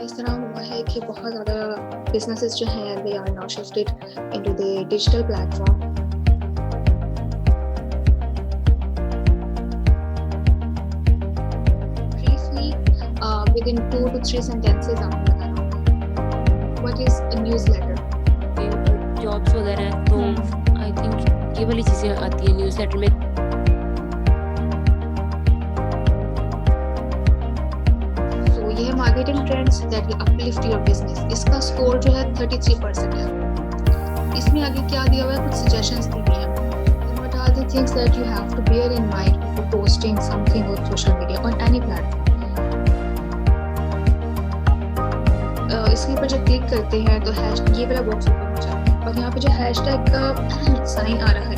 इस तरह हुआ है कि बहुत ज़्यादा बिजनेसेस जो हैं they are now shifted into the digital platform. Briefly within 2 to 3 sentences आपको बताना होगा what is a newsletter. Jobs वगैरह हैं, तो आई थिंक ये वाली चीज़ें आती हैं न्यूज़लेटर में। तो ये है marketing trends that will uplift your business. इसका स्कोर जो है 33% है। इसमें आगे क्या दिया हुआ है, कुछ सजेशंस दी हुई हैं। What are the things that you have to bear in mind before posting something on social media on any platform? इसके ऊपर जब क्लिक करते हैं तो हैश ये वाला बॉक्स ओपन हो जाता है और यहाँ पे जो हैशटैग का साइन आ रहा है